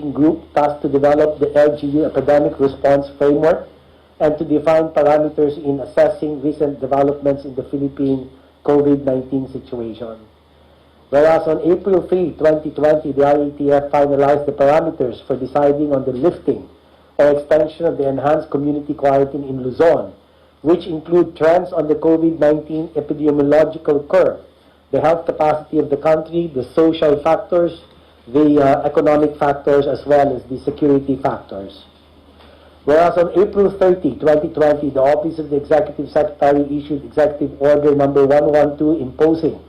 working group tasked to develop the LGU epidemic response framework and to define parameters in assessing recent developments in the Philippine COVID-19 situation. Whereas on April 3, 2020, the IATF finalized the parameters for deciding on the lifting or extension of the enhanced community quarantine in Luzon, which include trends on the COVID-19 epidemiological curve, the health capacity of the country, the social factors, the economic factors, as well as the security factors. Whereas on April 30, 2020, the Office of the Executive Secretary issued Executive Order number 112 imposing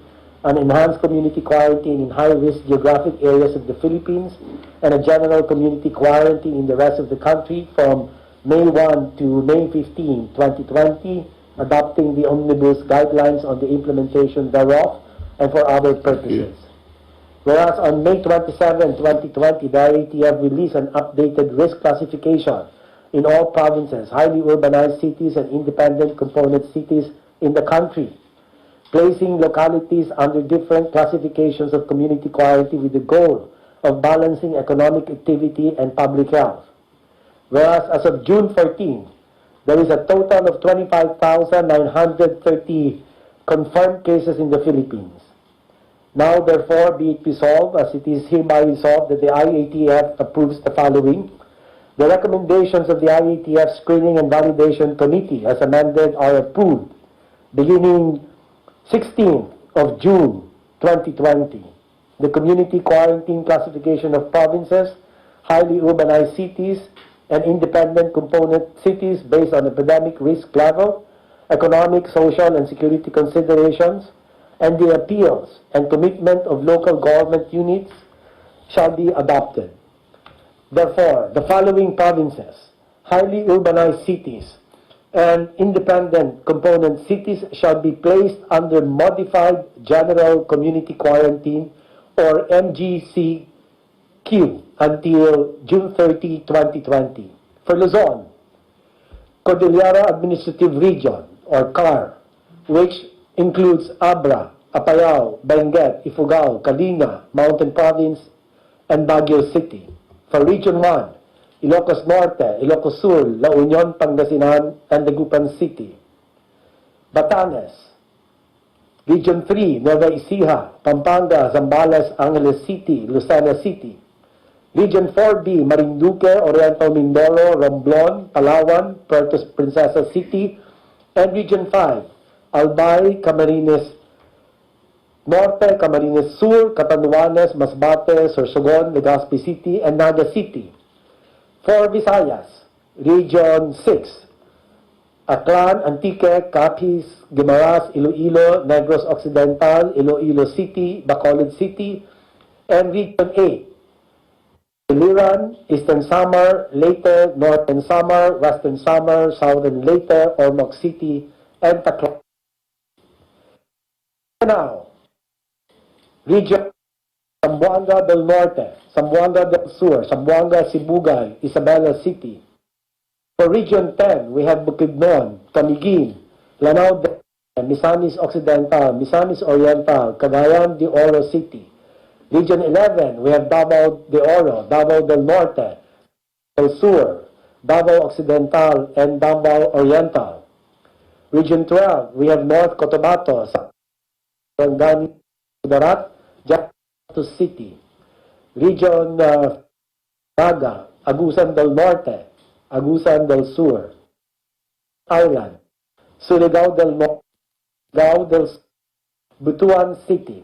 an enhanced community quarantine in high-risk geographic areas of the Philippines and a general community quarantine in the rest of the country from May 1 to May 15, 2020, adopting the omnibus guidelines on the implementation thereof and for other purposes. Whereas on May 27, 2020, the IATF released an updated risk classification in all provinces, highly urbanized cities, and independent component cities in the country, placing localities under different classifications of community quarantine with the goal of balancing economic activity and public health. Whereas as of June 14, there is a total of 25,930 confirmed cases in the Philippines. Now, therefore, be it resolved, as it is hereby resolved, that the IATF approves the following. The recommendations of the IATF Screening and Validation Committee, as amended, are approved beginning 16th of June 2020. The community quarantine classification of provinces, highly urbanized cities, and independent component cities based on epidemic risk level, economic, social, and security considerations, and the appeals and commitment of local government units shall be adopted. Therefore, the following provinces, highly urbanized cities, and independent component cities shall be placed under Modified General Community Quarantine or MGCQ until June 30, 2020. For Luzon, Cordillera Administrative Region or CAR, which includes Abra, Apayao, Benguet, Ifugao, Kalinga, Mountain Province, and Baguio City. For Region 1, Ilocos Norte, Ilocos Sur, La Union, Pangasinan, and Dagupan City. Batanes, Region 3, Nueva Ecija, Pampanga, Zambales, Angeles City, Lucena City. Region 4B, Marinduque, Oriental Mindoro, Romblon, Palawan, Puerto Princesa City. And Region 5, Albay, Camarines Norte, Camarines Sur, Catanduanes, Masbate, Sorsogon, Legazpi City, and Naga City. For Visayas, Region 6, Aklan, Antique, Capiz, Guimaras, Iloilo, Negros Occidental, Iloilo City, Bacolod City, and Region 8, Iliran, Eastern Samar, Leyte, Northern Samar, Western Samar, Southern Leyte, Ormoc City, and Tacloban. Now, Region Zamboanga del Norte, Zamboanga del Sur, Zamboanga, Sibugay, Isabela City. For Region 10, we have Bukidnon, Camiguin, Lanao del Misamis Occidental, Misamis Oriental, Cagayan de Oro City. Region 11, we have Davao de Oro, Davao del Norte, del Sur, Davao Occidental, and Davao Oriental. Region 12, we have North Cotabato, Sarangani, Darat, Jato City. Region Naga, Agusan del Norte, Agusan del Sur, Island, Surigao del Norte, Surigao del Sur, Butuan City,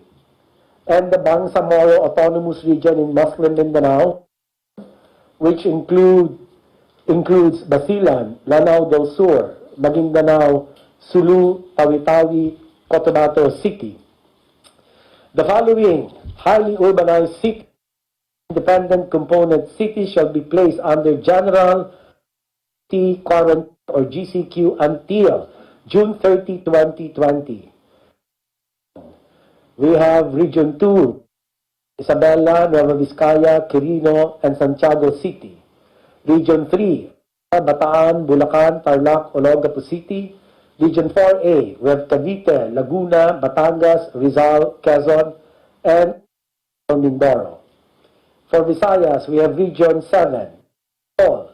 and the Bangsamoro Autonomous Region in Muslim Mindanao, which includes Basilan, Lanao del Sur, Maguindanao, Sulu, Tawi-Tawi, Cotabato City. The following highly urbanized cities, independent component cities shall be placed under General Quarantine or GCQ until June 30, 2020. We have Region 2, Isabela, Nueva Vizcaya, Quirino, and Santiago City. Region 3, Bataan, Bulacan, Tarlac, Olongapo City. Region 4A, we have Cavite, Laguna, Batangas, Rizal, Quezon, and Mindoro. For Visayas, we have Region 7, All,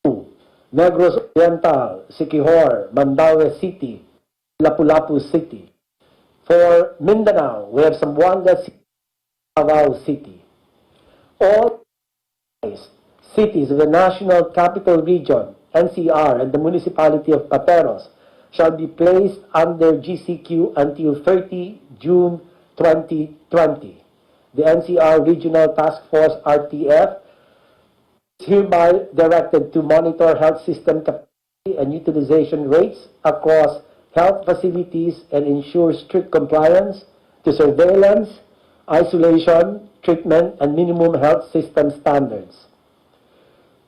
Cebu, Negros Oriental, Siquijor, Mandaue City, Lapu-Lapu City. For Mindanao, we have Zamboanga City, Davao City. All cities of the National Capital Region, NCR, and the municipality of Pateros shall be placed under GCQ until 30 June 2020. The NCR Regional Task Force, RTF, is hereby directed to monitor health system capacity and utilization rates across health facilities and ensure strict compliance to surveillance, isolation, treatment, and minimum health system standards.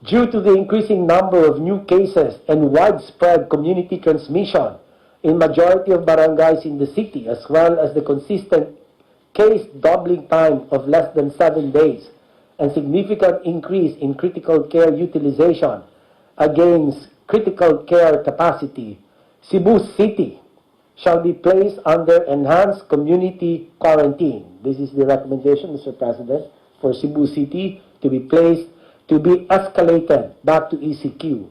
Due to the increasing number of new cases and widespread community transmission in majority of barangays in the city, as well as the consistent case doubling time of less than 7 days and significant increase in critical care utilization against critical care capacity, Cebu City shall be placed under enhanced community quarantine. This is the recommendation, Mr. President, for Cebu City to be escalated back to ECQ.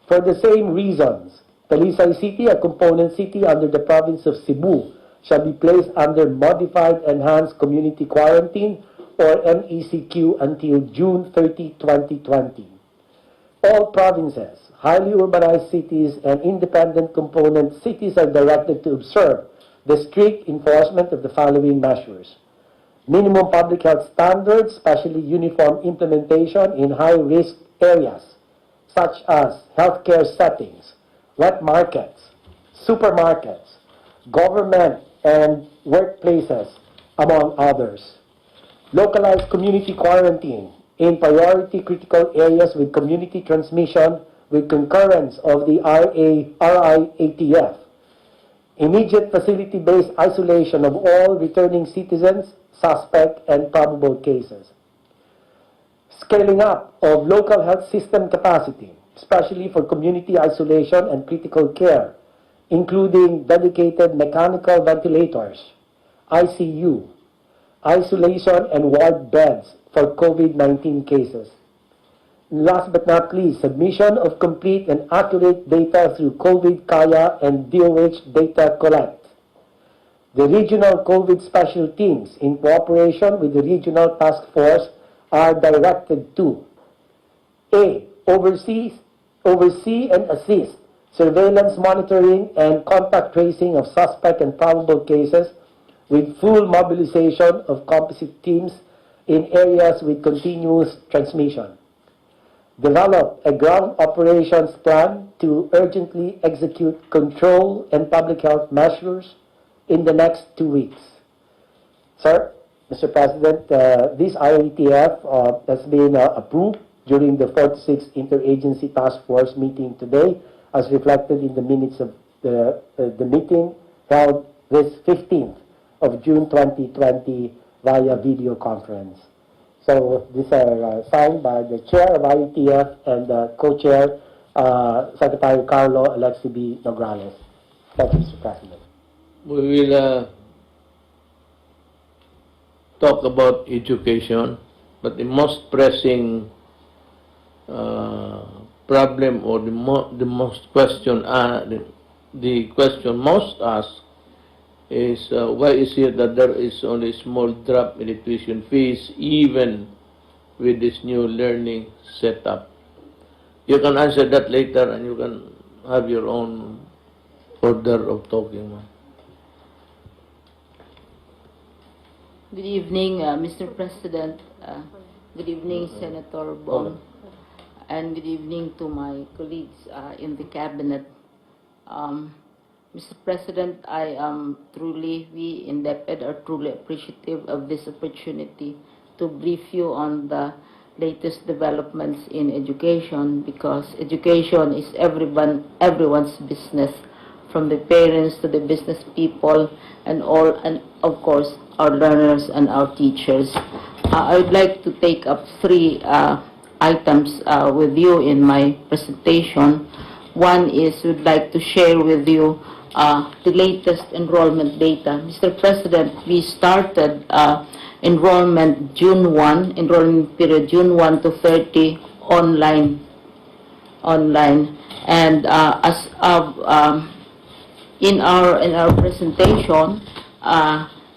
For the same reasons, Talisay City, a component city under the province of Cebu, shall be placed under modified enhanced community quarantine or MECQ until June 30, 2020. All provinces, highly urbanized cities, and independent component cities are directed to observe the strict enforcement of the following measures. Minimum public health standards, especially uniform implementation in high-risk areas, such as healthcare settings, wet markets, supermarkets, government and workplaces, among others. Localized community quarantine in priority critical areas with community transmission with concurrence of the RIATF. Immediate facility-based isolation of all returning citizens, suspect, and probable cases. Scaling up of local health system capacity, especially for community isolation and critical care, including dedicated mechanical ventilators, ICU, isolation and ward beds for COVID-19 cases. Last but not least, submission of complete and accurate data through COVID Kaya and DOH Data Collect. The regional COVID special teams, in cooperation with the regional task force, are directed to A. Oversee and assist surveillance monitoring and contact tracing of suspect and probable cases with full mobilization of composite teams in areas with continuous transmission. Develop a ground operations plan to urgently execute control and public health measures in the next 2 weeks. Sir, Mr. President, this IATF has been approved during the 46th Interagency Task Force meeting today, as reflected in the minutes of the meeting held this 15th of June 2020 via video conference. So these are signed by the chair of IATF and the co-chair, Secretary Carlo Alexi B. Nograles. Thank you, Mr. President. We will talk about education, but the most pressing problem, or the most question, the question most asked is why is it that there is only a small drop in the tuition fees even with this new learning setup? You can answer that later, and you can have your own order of talking. Good evening, Mr. President. Good evening, Senator Bong. And good evening to my colleagues in the cabinet. Mr. President, we in DepEd are truly appreciative of this opportunity to brief you on the latest developments in education, because education is everyone's business, from the parents to the business people and of course our learners and our teachers. I would like to take up three items with you in my presentation. One is we'd like to share with you the latest enrollment data. Mr. President, we started enrollment June 1, enrollment period June 1 to 30 online. And as of in our presentation,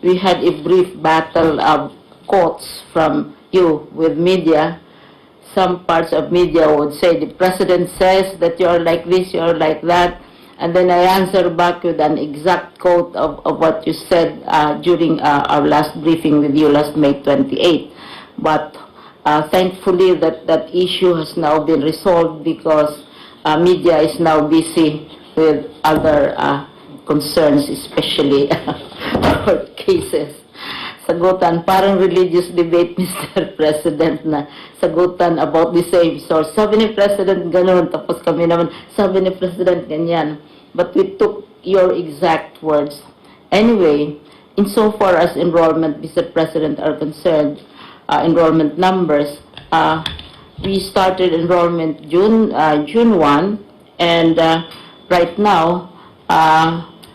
we had a brief battle of quotes from you with media. Some parts of media would say the president says that you're like this, you're like that, and then I answer back with an exact quote of what you said during our last briefing with you last May 28. But thankfully that issue has now been resolved because media is now busy with other concerns, especially court cases. Sagutan, parang religious debate, Mr. President, na sagutan about the same source. Sabi ni President ganun, tapos kami naman, sabi ni President ganyan. But we took your exact words. Anyway, insofar as enrollment, Mr. President, are concerned, enrollment numbers, we started enrollment June 1, and right now,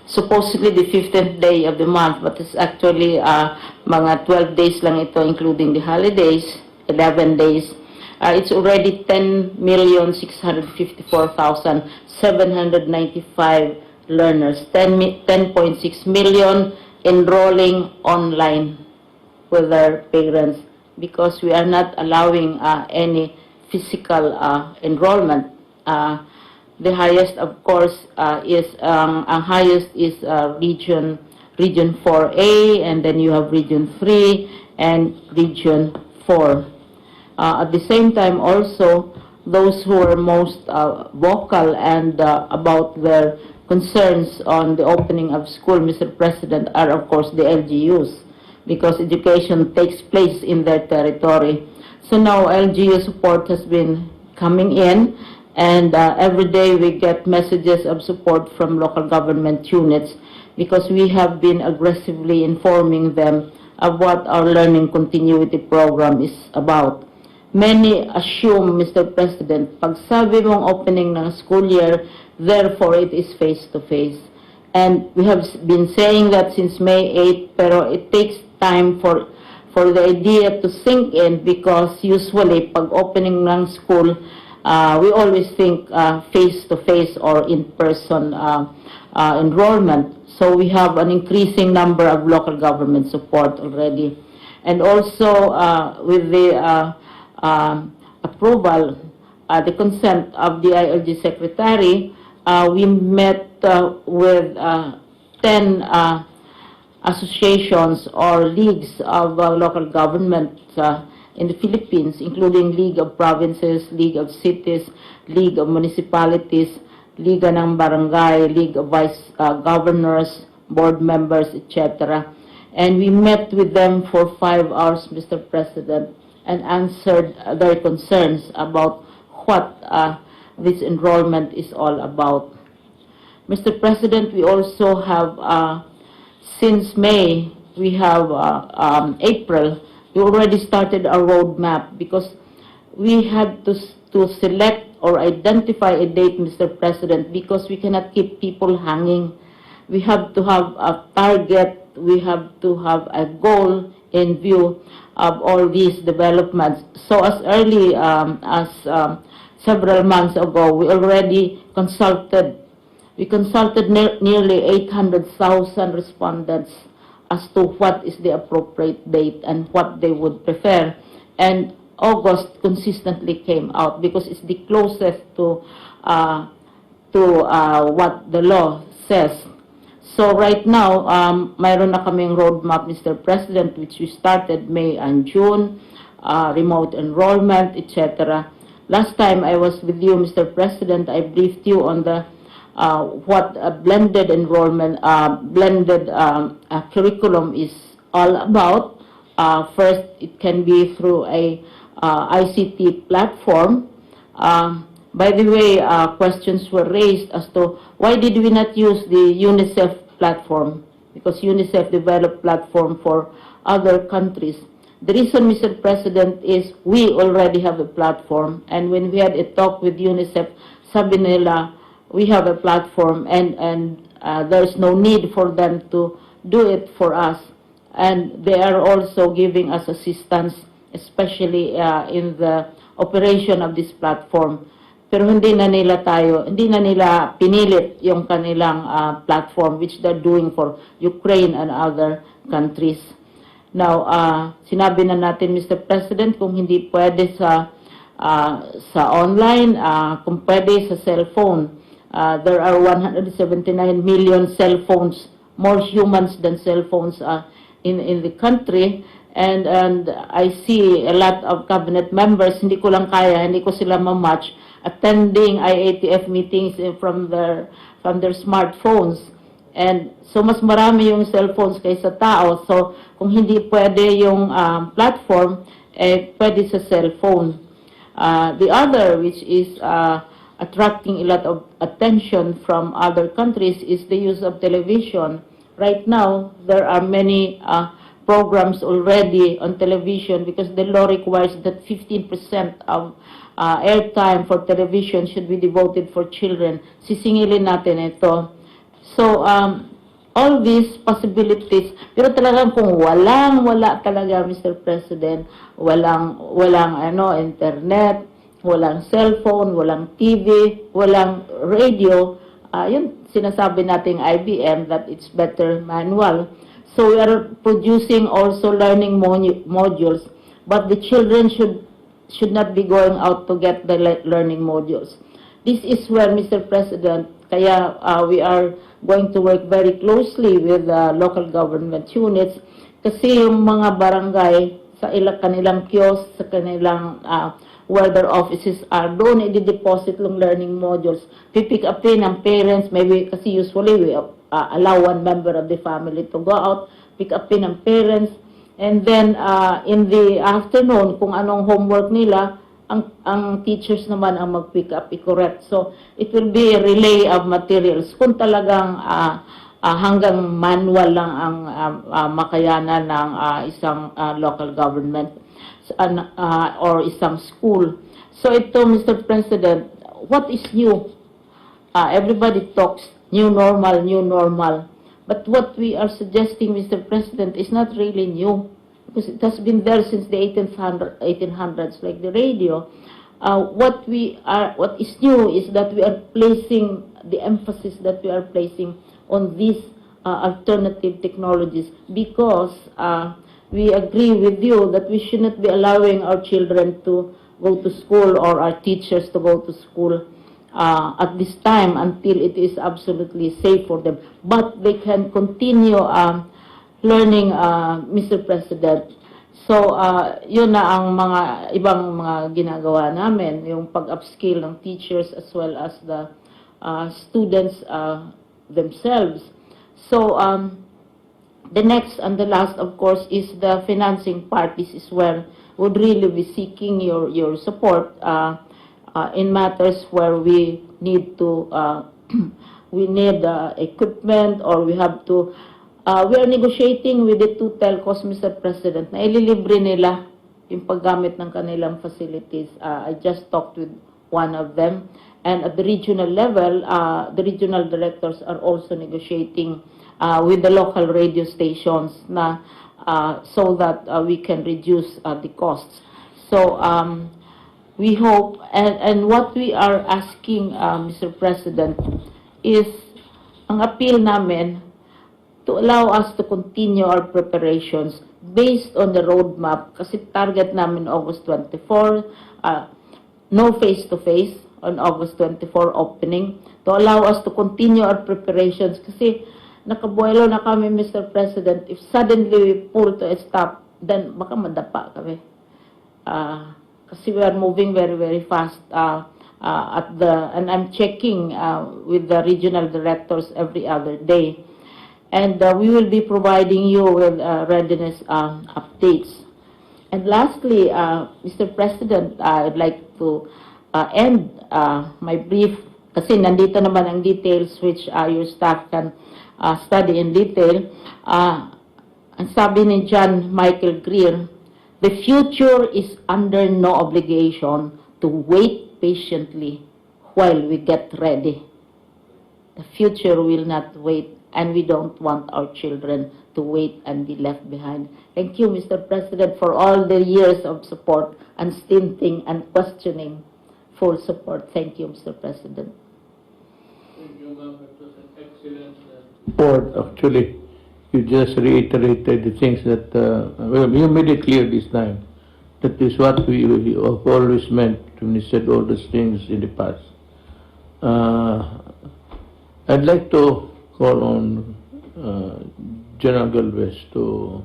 supposedly the 15th day of the month, but it's actually mga 12 days lang ito, including the holidays, 11 days. It's already 10,654,795 learners, 10.6 million enrolling online with their parents, because we are not allowing any physical enrollment. The highest, of course, is region 4A, and then you have region 3 and region 4. At the same time, also, those who are most vocal and about their concerns on the opening of school, Mr. President, are of course the LGUs, because education takes place in their territory. So now LGU support has been coming in, and every day we get messages of support from local government units, because we have been aggressively informing them of what our learning continuity program is about. Many assume, Mr. President, pag sabi mong opening ng school year, therefore it is face-to-face. And we have been saying that since May 8, pero it takes time for the idea to sink in, because usually pag opening ng school, we always think face-to-face or in-person enrollment. So we have an increasing number of local government support already. And also with the approval, the consent of the ILG Secretary, we met with 10 associations or leagues of local government in the Philippines, including League of Provinces, League of Cities, League of Municipalities, Liga ng Barangay, League of Vice Governors, Board Members, etc. And we met with them for 5 hours, Mr. President, and answered their concerns about what this enrollment is all about. Mr. President, we also have, since May, we have April, we already started a roadmap, because we had to select or identify a date, Mr. President, because we cannot keep people hanging. We have to have a target, we have to have a goal in view of all these developments. So as early as several months ago, we already consulted. We consulted nearly 800,000 respondents as to what is the appropriate date and what they would prefer. And August consistently came out because it's the closest to what the law says. So right now, mayroon na kaming roadmap, Mr. President, which we started May and June, remote enrollment, etc. Last time I was with you, Mr. President, I briefed you on the what a blended enrollment, blended curriculum is all about. First, it can be through a ICT platform. By the way, questions were raised as to why did we not use the UNICEF platform, because UNICEF developed platform for other countries. The reason, Mr. President, is we already have a platform, and when we had a talk with UNICEF, sabi nila, we have a platform, and there's no need for them to do it for us. and they are also giving us assistance, especially in the operation of this platform. Pero hindi na nila pinilit yung kanilang platform which they're doing for Ukraine and other countries. Now, sinabi na natin, Mr. President, kung hindi pwede sa online, kung pwede sa cellphone. There are 179 million cell phones, more humans than cell phones in the country. And I see a lot of cabinet members, hindi ko lang kaya, hindi ko sila ma-match, attending IATF meetings from their smartphones. And so mas marami yung cellphones kaysa tao. So kung hindi pwede yung platform, pwede sa cellphone. The other, which is attracting a lot of attention from other countries, is the use of television. Right now, there are many programs already on television because the law requires that 15% of airtime for television should be devoted for children. Sisingilin natin ito. So, all these possibilities, pero talagang kung wala talaga, Mr. President, walang internet, walang cellphone, walang TV, walang radio, yun sinasabi nating IBM that it's better manual. So we are producing also learning modules, but the children should not be going out to get the learning modules. This is where, Mr. President, kaya we are going to work very closely with local government units kasi yung mga barangay sa kanilang kiosk, sa kanilang where their offices are, doon i-deposit ng learning modules. Pipick upin ng parents, maybe kasi usually we allow one member of the family to go out, pick upin ng parents, and then in the afternoon, kung anong homework nila, ang teachers naman ang mag-pick up, i-correct. So, it will be a relay of materials. Kung talagang hanggang manual lang ang makayanan ng isang local government or isang school. So, ito, Mr. President, what is new? Everybody talks new normal. But what we are suggesting, Mr. President, is not really new. Because it has been there since the 1800s, like the radio. What is new is that we are placing the emphasis that we are placing on these alternative technologies because we agree with you that we should not be allowing our children to go to school or our teachers to go to school at this time until it is absolutely safe for them. But they can continue learning, Mr. President. So, yun na ang mga ibang mga ginagawa namin, yung pag-upskill ng teachers as well as the students themselves. So, the next and the last, of course, is the financing part. This is where would really be seeking your support in matters where we need to we need equipment or we have to. We are negotiating with the two telcos, Mr. President, na ililibre nila yung paggamit ng kanilang facilities. I just talked with one of them. And at the regional level, the regional directors are also negotiating with the local radio stations na so that we can reduce the costs. So we hope, and what we are asking, Mr. President, is ang appeal namin to allow us to continue our preparations based on the roadmap kasi target namin August 24, no face-to-face on August 24 opening, to allow us to continue our preparations kasi nakabuelo na kami, Mr. President. If suddenly we pull to a stop, then baka madapa kami. Kasi we are moving very, very fast and I'm checking with the regional directors every other day. And we will be providing you with readiness updates. And lastly, Mr. President, I'd like to end my brief kasi nandito naman ang details which your staff can study in detail. Ang sabi ni John Michael Greer, the future is under no obligation to wait patiently while we get ready. The future will not wait. And we don't want our children to wait and be left behind. Thank you, Mr. President, for all the years of support, unstinting and questioning full support. Thank you, Mr. President. Thank you, ma'am. It was an excellent report. Actually, you just reiterated the things that, well, you made it clear this time. That is what we have always meant when we said all those things in the past. I'd like to call on General Galvez to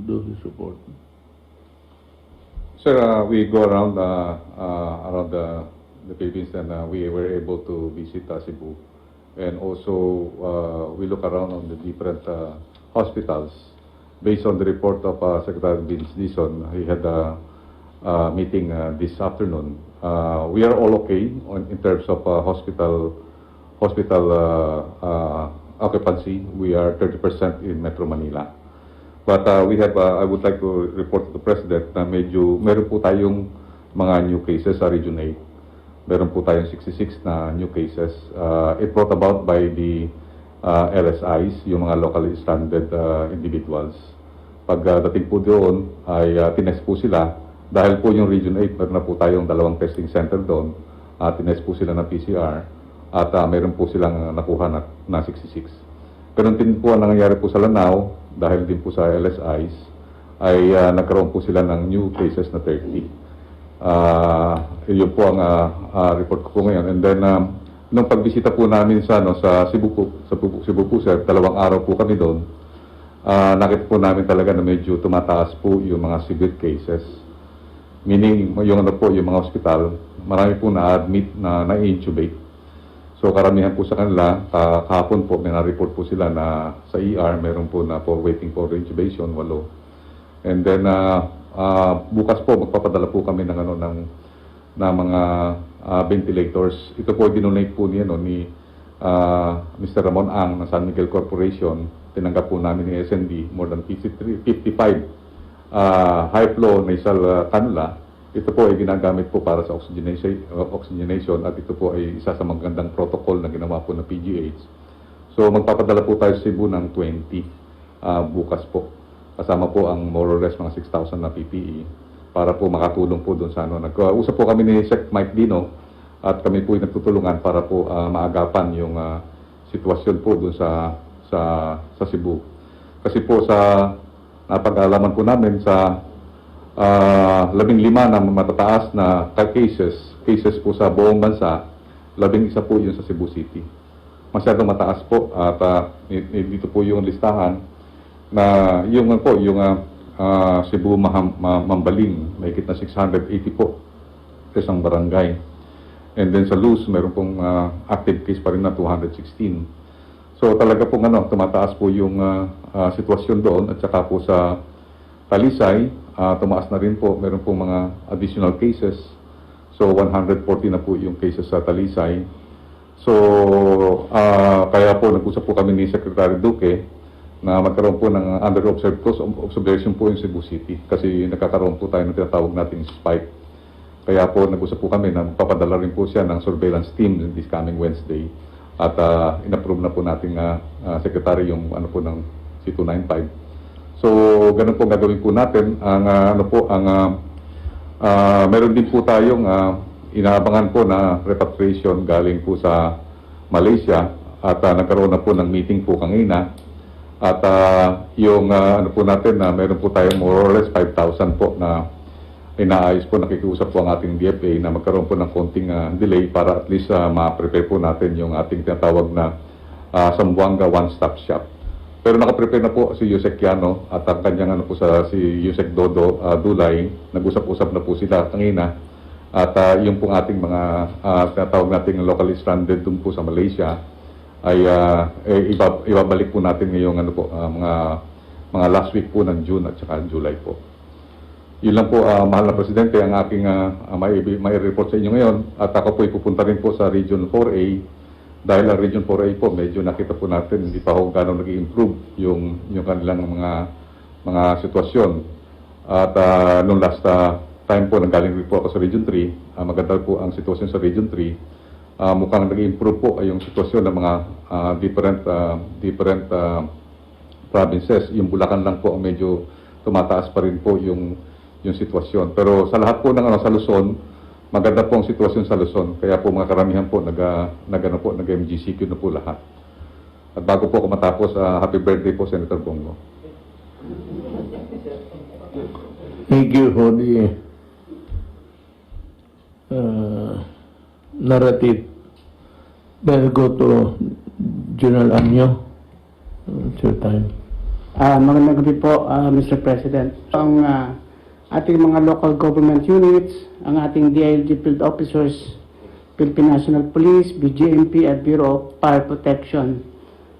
do his report. Sir, we go around the Philippines, and we were able to visit Cebu, and also we look around on the different hospitals. Based on the report of Secretary Vince Dizon, he had a meeting this afternoon. We are all okay in terms of hospital occupancy. We are 30% in Metro Manila. But we have, I would like to report to the President na meron po tayong mga new cases sa Region 8. Meron po tayong 66 na new cases. It brought about by the LSIs, yung mga locally stranded individuals. Pagdating po doon, ay tinest po sila. Dahil po yung Region 8, meron na po tayong 2 testing center doon. Tinest po sila ng PCR. At meron po silang nakuha na 66. Ganun din po ang nangyayari po sa Lanao, dahil din po sa LSIs, ay nagkaroon po sila ng new cases na 30. Yun po ang report ko po ngayon. And then, nung pagbisita po namin sa Cebu po, sir, 2 araw po kami doon, nakita po namin talaga na medyo tumataas po yung mga severe cases. Meaning, yung mga hospital, marami po na-admit na-intubate. So karamihan po sa kanila, kahapon po may na-report po sila na sa ER, meron po na po waiting for intubation, 8. And then bukas po magpapadala po kami ng mga ventilators. Ito po dinonate po ni Mr. Ramon Ang ng San Miguel Corporation. Tinanggap po namin ni SND more than 55 high flow nasal cannula. Ito po ay ginagamit po para sa oxygenation at ito po ay isa sa magandang protocol na ginawa po ng PGH. So magpapadala po tayo sa Cebu ng 20 bukas po. Kasama po ang more or less mga 6,000 na PPE para po makatulong po doon sa Nag-usap po kami ni Sec Mike Dino at kami po ay nagtutulungan para po maagapan yung sitwasyon po doon sa Cebu. Kasi po sa napag-alaman po namin sa 15 na matataas na cases po sa buong bansa, 11 po yun sa Cebu City. Masyadong mataas po at dito po yung listahan na yung Cebu Mambaling, may na 680 po sa isang barangay. And then sa Luz, meron pong active case pa rin na 216. So talaga pong tumataas po yung sitwasyon doon at saka po sa Talisay, tumaas na rin po, meron po mga additional cases. So 140 na po yung cases sa Talisay. So kaya po nag-usap po kami ni Secretary Duque na magkaroon po ng under observation po yung Cebu City kasi nakakaroon po tayo ng tinatawag nating spike. Kaya po nag-usap po kami na papadala rin po siya ng surveillance team this coming Wednesday. At in-approve na po nating secretary yung ng C295. So, ganun po gagawin po natin. Meron din po tayong inaabangan po na repatriation galing po sa Malaysia at nagkaroon na po ng meeting po kanina. At yung po natin na meron po tayong more or less 5,000 po na inaayos po, nakikiusap po ang ating DFA na magkaroon po ng konting delay para at least ma-prepare po natin yung ating tinatawag na Zamboanga One-Stop Shop. Pero nakaprepare na po si Yusek Kiano at ang kanyang si Yusek Dodo Dulay. Nag-usap-usap na po sila kanina. At yung pong ating mga tinatawag nating locally stranded dun po sa Malaysia ay ibabalik po natin ngayong mga last week po ng June at saka July po. Yun lang po, mahal na Presidente, ang aking may report sa inyo ngayon. At ako po ipupunta rin po sa Region 4A. Dahil ang Region 4A po, medyo nakita po natin, hindi pa ho gano'ng nag-i-improve yung kanilang mga sitwasyon. At nung last time po, nanggaling rin po ako sa Region 3, maganda po ang sitwasyon sa Region 3. Mukhang nag-i-improve po yung sitwasyon ng mga different provinces. Yung Bulacan lang po ang medyo tumataas pa rin po yung sitwasyon. Pero sa lahat po ng sa Luzon, maganda po ang sitwasyon sa Luzon. Kaya po mga karamihan po nag-MGCQ na po lahat. At bago po ako matapos, happy birthday po Senator Bongo. Thank you for the narrative. Then go to General Anyo. It's your time. Magandang gabi po, Mr. President. Ang ating mga local government units, ang ating DILG field officers, Philippine National Police, BGMP at Bureau of Fire Protection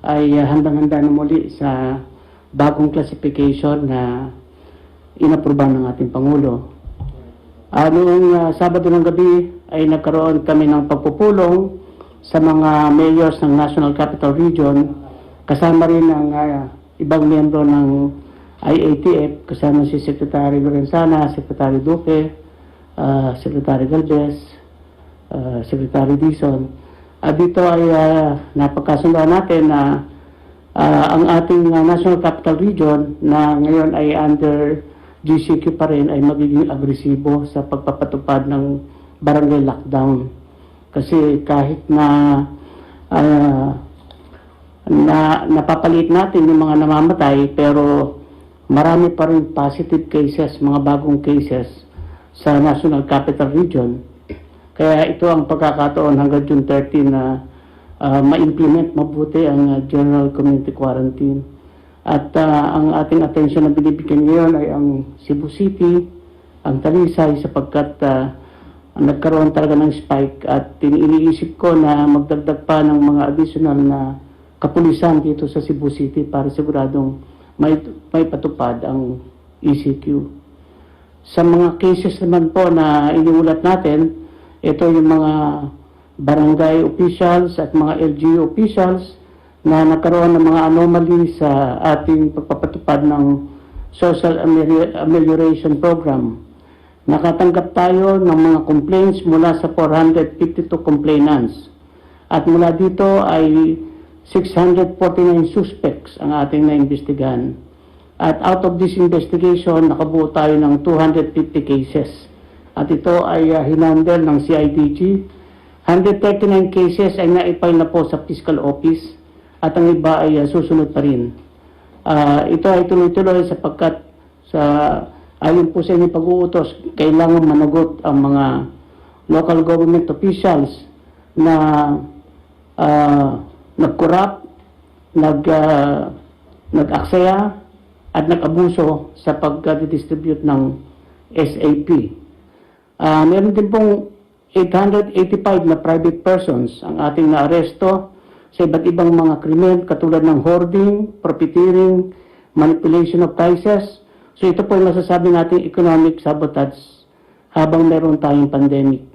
ay handang-handa na muli sa bagong classification na inaprubahan ng ating Pangulo. Noong Sabado ng gabi ay nagkaroon kami ng pagpupulong sa mga mayors ng National Capital Region, kasama rin ang ibang miyembro ng IATF, kasama si Secretary Lorenzana, Secretary Duque, Secretary Galvez, Secretary Dizon. Dito ay napagkasundoan natin na ang ating National Capital Region na ngayon ay under GCQ pa rin ay magiging agresibo sa pagpapatupad ng barangay lockdown. Kasi kahit na napapalit natin yung mga namamatay, pero marami pa rin positive cases, mga bagong cases sa National Capital Region. Kaya ito ang pagkakataon hanggang June 30 na ma-implement mabuti ang General Community Quarantine. At ang ating atensyon na binibigyan ngayon ay ang Cebu City, ang Talisay, sapagkat nagkaroon talaga ng spike at iniisip ko na magdagdag pa ng mga additional na kapulisan dito sa Cebu City para siguradong may patupad ang ECQ. Sa mga cases naman po na iniulat natin, ito yung mga barangay officials at mga LGU officials na nagkaroon ng mga anomaly sa ating pagpapatupad ng Social Amelioration Program. Nakatanggap tayo ng mga complaints mula sa 452 complainants. At mula dito ay 649 suspects ang ating naimbestigahan. At out of this investigation, nakabuo tayo ng 250 cases. At ito ay hinandle ng CIDG. 139 cases ay naipile na po sa Fiscal Office at ang iba ay susunod pa rin. Ito ay tuloy-tuloy sapagkat ayon po sa inyong pag-uutos, kailangan managot ang mga local government officials na nag-corrupt, nag-aksaya at nag-abuso sa pag-distribute ng SAP. Meron din pong 885 na private persons ang ating naaresto sa iba't ibang mga krimen katulad ng hoarding, profiteering, manipulation of prices. So ito po yung masasabi natin economic sabotage habang meron tayong pandemic.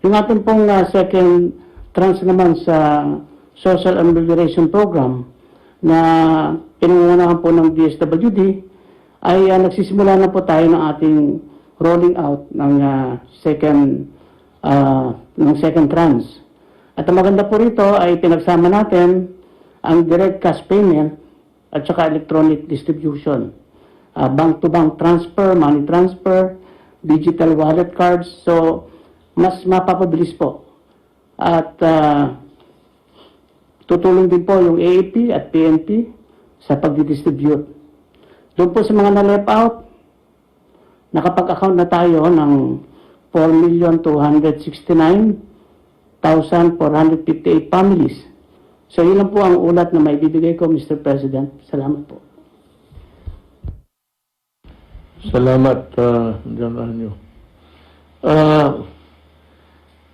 Yung ating pong second tranche naman sa Social Amelioration Program na pinangunahan po ng DSWD ay nagsisimula na po tayo ng ating rolling out ng second tranche. At ang maganda po rito ay pinagsama natin ang direct cash payment at saka electronic distribution. Bank-to-bank transfer, money transfer, digital wallet cards. So, mas mapapabilis po. At tutulong din po yung AAP at PNP sa pag-distribute. Doon po sa mga na-left out, nakapag-account na tayo ng 4,269,458 families. So, yun lang po ang ulat na may bibigay ko, Mr. President. Salamat po. Salamat, General Anyo.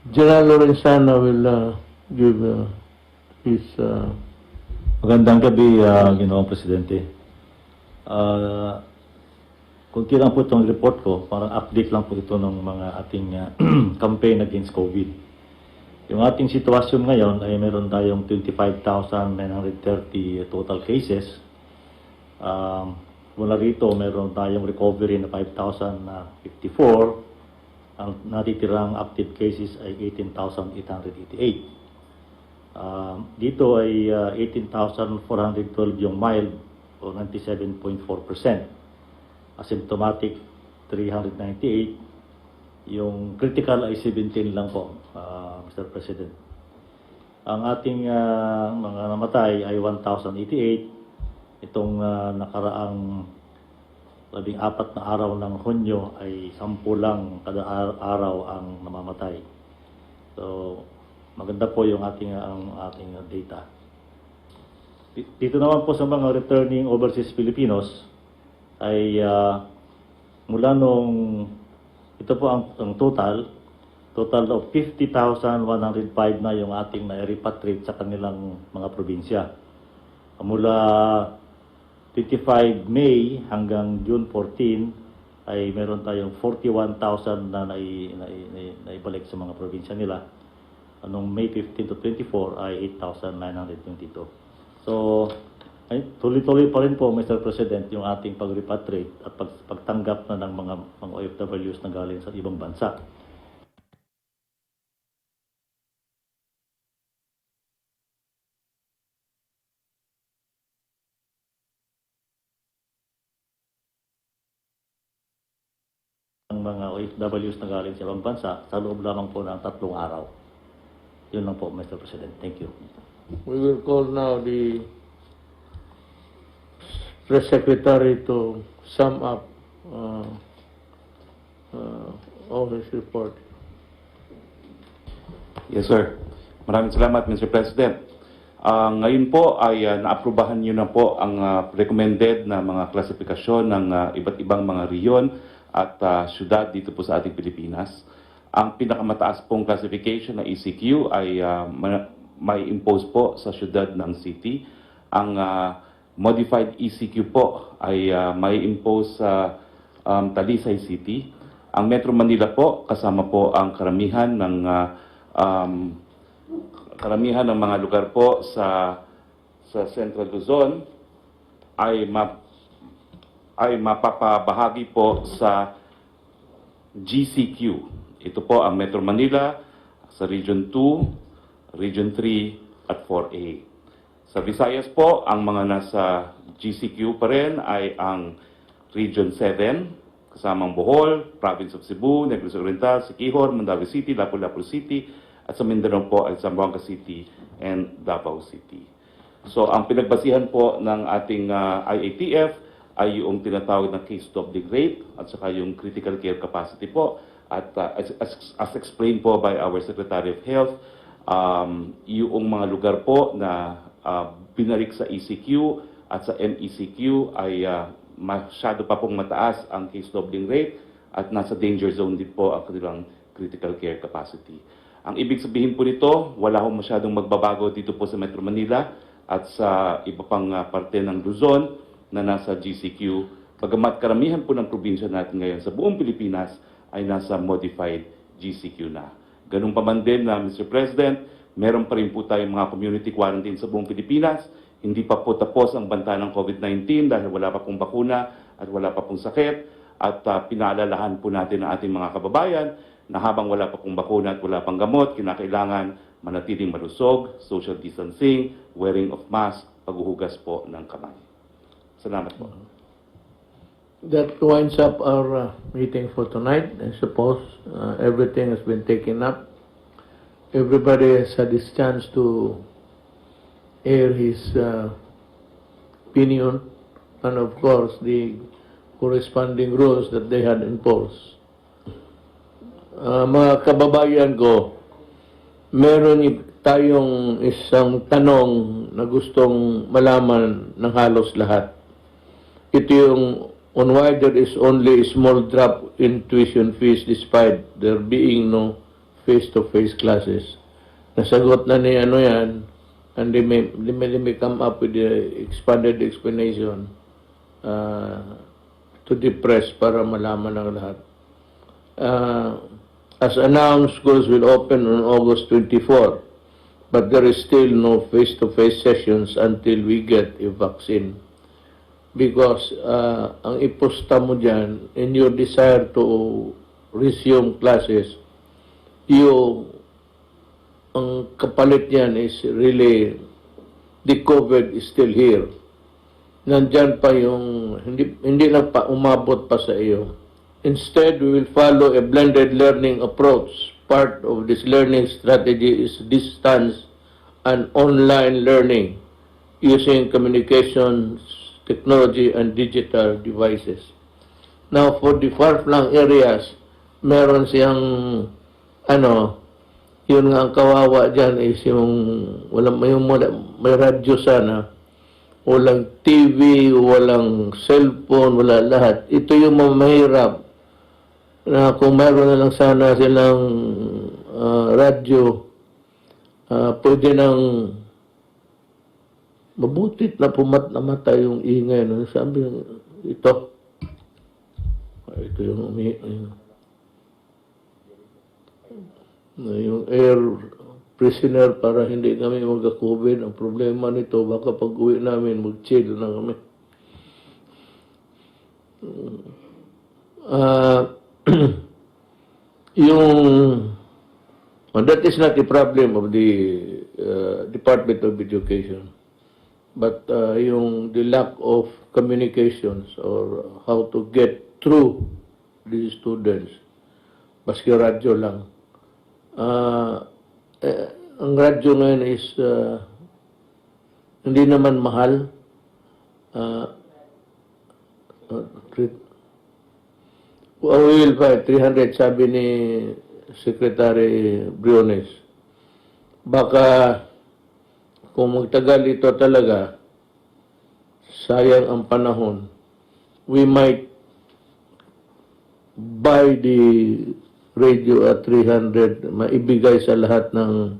General Lorenzana will give his... Magandang gabi, Ginoong Presidente. Kunti lang po itong report ko, parang update lang po ito ng mga ating campaign against COVID. Yung ating sitwasyon ngayon ay meron tayong 25,930 total cases. Mula rito, meron tayong recovery na 5,054. Ang natitirang active cases ay 18,888. Dito ay 18,412 yung mild o 97.4%. Asymptomatic 398. Yung critical ay 17 lang po, Mr. President. Ang ating mga namatay ay 1,088. Itong nakaraang 14 na araw ng Hunyo ay 10 lang kada araw ang namamatay. So, maganda po yung ating data. Dito naman po sa mga returning overseas Filipinos ay mula nung ito po ang total of 50,105 na yung ating na-repatriate sa kanilang mga probinsya. Mula 25 May hanggang June 14 ay meron tayong 41,000 na naibalik sa mga probinsya nila. Anong May 15 to 24 ay 8,922. So, ay, tuloy-tuloy pa rin po, Mr. President, yung ating pag-repatriate at pagtanggap na ng mga OFWs na galing sa ibang bansa. Ang mga OFWs na galing sa ibang bansa sa loob lamang po ng 3 araw. Yun lang po, Mr. President. Thank you. We will call now the Press Secretary to sum up all his report. Yes, sir. Maraming salamat, Mr. President. Ngayon po ay naaprubahan niyo na po ang recommended na mga klasifikasyon ng iba't ibang mga riyon at syudad dito po sa ating Pilipinas. Ang pinakamataas pong classification na ECQ ay may impose po sa syudad ng city. Ang modified ECQ po ay may impose sa Talisay City. Ang Metro Manila po, kasama po ang karamihan ng mga lugar po sa Central Luzon ay mapapabahagi po sa GCQ. Ito po ang Metro Manila sa Region 2, Region 3 at 4A. Sa Visayas po, ang mga nasa GCQ pa rin ay ang Region 7, kasamang Bohol, Province of Cebu, Negros Oriental, Siquijor, Mandaue City, Lapu-Lapu City, at sa Mindanao po ay Zamboanga City and Davao City. So ang pinagbasihan po ng ating IATF ay yung tinatawag na case doubling rate at saka yung critical care capacity po. At as explained po by our Secretary of Health, yung mga lugar po na binalik sa ECQ at sa MECQ ay masyado pa pong mataas ang case doubling rate at nasa danger zone din po ang kanilang critical care capacity. Ang ibig sabihin po nito, wala hong masyadong magbabago dito po sa Metro Manila at sa iba pang parte ng Luzon na nasa GCQ. Bagamat karamihan po ng probinsya natin ngayon sa buong Pilipinas ay nasa modified GCQ na. Ganun pa man din na Mr. President, meron pa rin po tayong mga community quarantine sa buong Pilipinas. Hindi pa po tapos ang banta ng COVID-19 dahil wala pa pong bakuna at wala pa pong sakit. At pinaalalahan po natin ang ating mga kababayan na habang wala pa pong bakuna at wala pang gamot, kinakailangan manatiling malusog, social distancing, wearing of mask, paghuhugas po ng kamay. Salamat po. That winds up our meeting for tonight. I suppose everything has been taken up. Everybody has had his chance to air his opinion and of course the corresponding rules that they had imposed. Mga kababayan ko, meron tayong isang tanong na gustong malaman ng halos lahat. Ito yung on why there is only a small drop in tuition fees despite there being no face-to-face classes. Nasagot na ni ano yan, and they may come up with the expanded explanation to the press para malaman ng lahat. As announced, schools will open on August 24, but there is still no face-to-face sessions until we get a vaccine. Because ang iposta mo dyan, in your desire to resume classes, ang kapalit yan is really, the COVID is still here. nandyan pa yung, hindi lang pa umabot pa sa iyo. Instead, we will follow a blended learning approach. Part of this learning strategy is distance and online learning using communications, technology, and digital devices. Now, for the far-flung areas, meron siyang, yun nga ang kawawa dyan is yung, may radyo sana, walang TV, walang cellphone, wala lahat. Ito yung mahirap na kung mayroon na lang sana silang radyo, pwede nang mabutit na namatay yung ingay. No? Sabi ito yung air prisoner para hindi kami magka-COVID. Ang problema nito, baka pag-uwi namin, mag-chill na kami. That is not the problem of the Department of Education. But the lack of communications or how to get through these students, baski radyo lang. Ang radyo ngayon is hindi naman mahal. We will find 300, sabi ni Secretary Briones. Baka kung magtagal ito talaga, sayang ang panahon, we might buy the radio at 300, maibigay sa lahat ng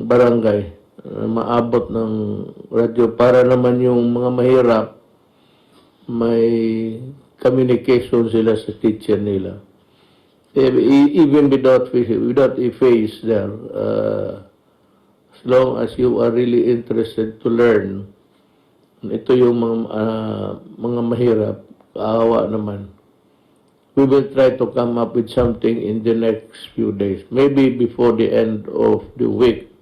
barangay, maabot ng radio para naman yung mga mahirap may communication sila sa teacher nila. Even without a face there, as long as you are really interested to learn, ito yung mga mahirap, kaawa naman. We will try to come up with something in the next few days. Maybe before the end of the week,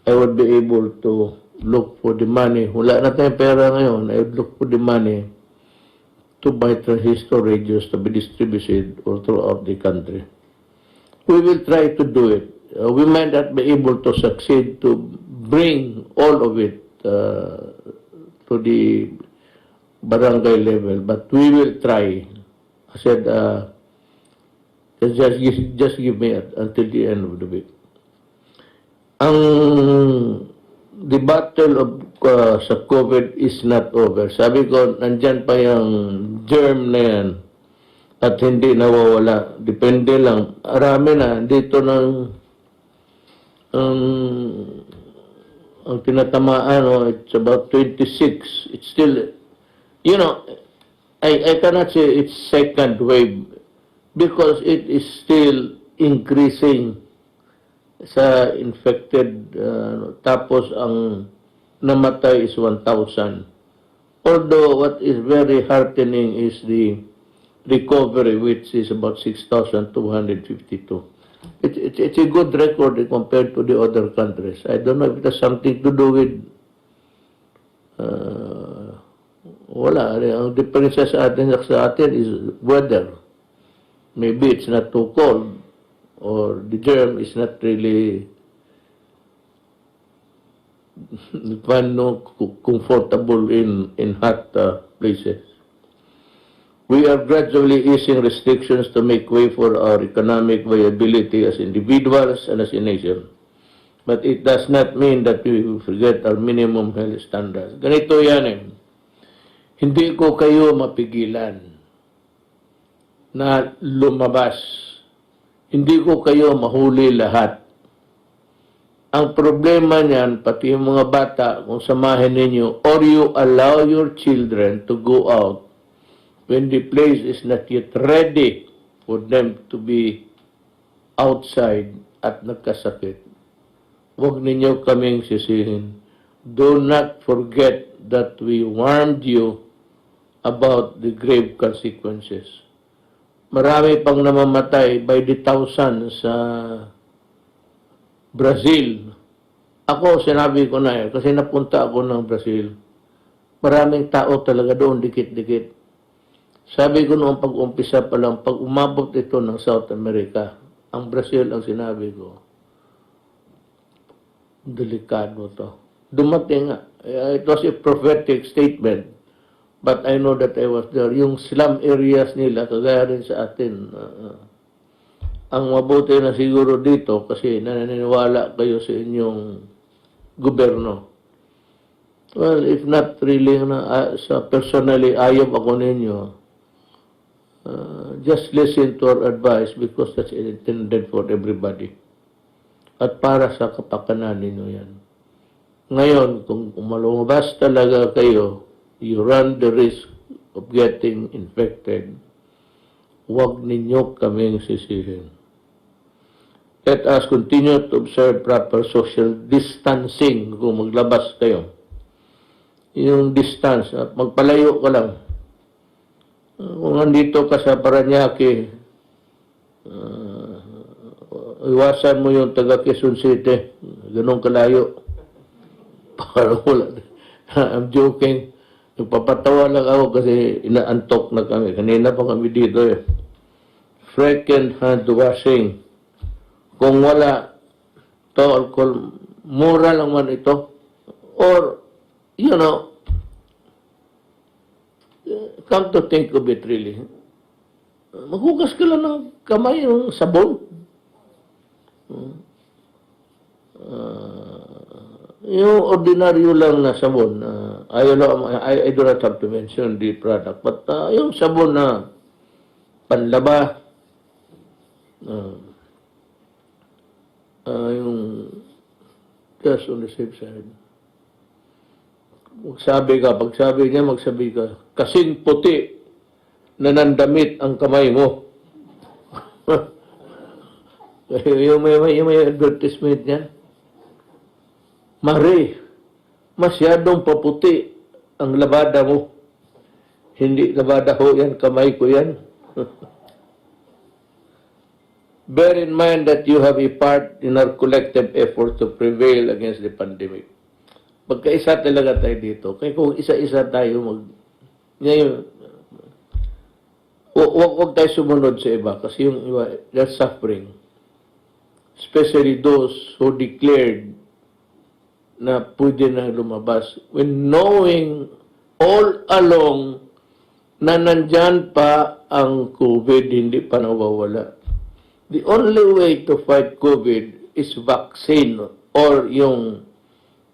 I would be able to look for the money. Wala na tayong pera ngayon. I would look for the money to buy transistor radios to be distributed all throughout the country. We will try to do it. We might not be able to succeed to bring all of it to the barangay level, but we will try. I said, just give me until the end of the week. The battle of sa COVID is not over. Sabi ko, nandyan pa yung germ na yan at hindi nawawala. Depende lang. Arami na. Dito ang tinatamaan, it's about 26. It's still, I cannot say it's second wave because it is still increasing sa infected. Tapos ang namatay is 1,000. Although what is very heartening is the recovery, which is about 6,252. It's a good record compared to the other countries. I don't know if it has something to do with wala. Ang difference sa atin is weather. Maybe it's not too cold or the germ is not really comfortable in hot places. We are gradually easing restrictions to make way for our economic viability as individuals and as a nation. But it does not mean that we will forget our minimum health standards. Ganito yan eh. Hindi ko kayo mapigilan na lumabas. Hindi ko kayo mahuli lahat. Ang problema niyan, pati yung mga bata, kung samahin ninyo, or you allow your children to go out when the place is not yet ready for them to be outside at nagkasakit. Huwag ninyo kaming sisihin. Do not forget that we warned you about the grave consequences. Marami pang namamatay by the thousands sa Brazil Ako, sinabi ko na kasi napunta ako ng Brazil. Maraming tao talaga doon, dikit-dikit. Sabi ko noong pag-umpisa pa lang, pag umabot ito ng South America, ang Brazil ang sinabi ko, delikado to. Dumating nga. It was a prophetic statement. But I know that I was there. Yung slum areas nila, kagaya rin sa atin. Ang mabuti na siguro dito, kasi naniniwala kayo sa inyong gobyerno. Well, if not really, sa personally, ayaw ako ninyo. Just listen to our advice because that's intended for everybody. At para sa kapakanan ninyo yan. Ngayon, kung malumabas talaga kayo, you run the risk of getting infected. Huwag ninyo kaming sisihin. Let us continue to observe proper social distancing kung maglabas kayo. Yung distance, at magpalayo ka lang. Kung nandito ka sa Paranaque, iwasan mo yung taga Quezon City. Ganun kalayo. Parang wala. I'm joking. Nagpapatawa lang ako kasi inaantok na kami. Kanina pa kami dito eh. Frequent hand washing. Kung wala to alcohol, mura lang man ito. Or, you know, come to think of it really, maghugas ka lang ng kamay ng sabon. Yung ordinaryo lang na sabon, I do not have to mention the product, but yung sabon na panlaba, yung just on the safe side. Pagsabi niya, magsabi ka, kasing puti na nandamit ang kamay mo. yung may advertisement niyan. Mare, masyadong paputi ang labada mo. Hindi labada ho yan, kamay ko yan. Bear in mind that you have a part in our collective effort to prevail against the pandemic. Pagkaisa talaga tayo dito. Kaya kung isa-isa tayo ngayon, huwag tayo sumunod sa iba kasi yung iba, they're suffering. Especially those who declared na pwede na lumabas. When knowing all along na nandyan pa ang COVID, hindi pa nawawala. The only way to fight COVID is vaccine or yung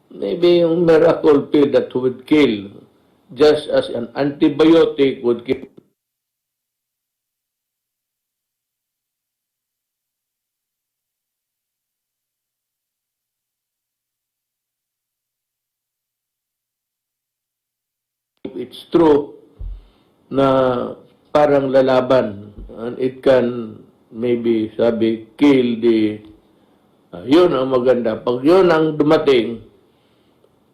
maybe yung miracle pill that would kill, just as an antibiotic would kill. It's true na parang lalaban and it can maybe kill the yun ang maganda. Pag yun ang dumating,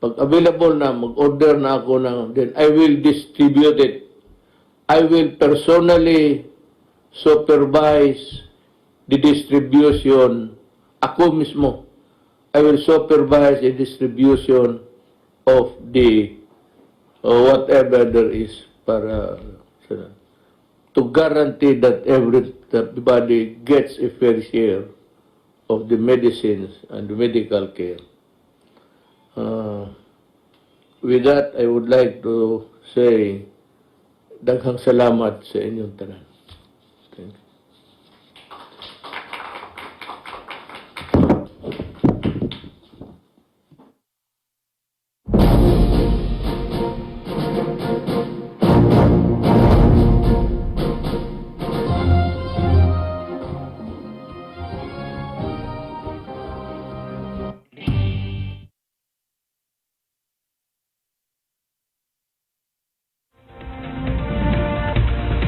pag available na, mag-order na ako then I will distribute it. I will personally supervise the distribution. Ako mismo. I will supervise the distribution of the whatever there is para to guarantee that everybody gets a fair share of the medicines and the medical care. With that, I would like to say daghang salamat sa inyong tanan. Thank you.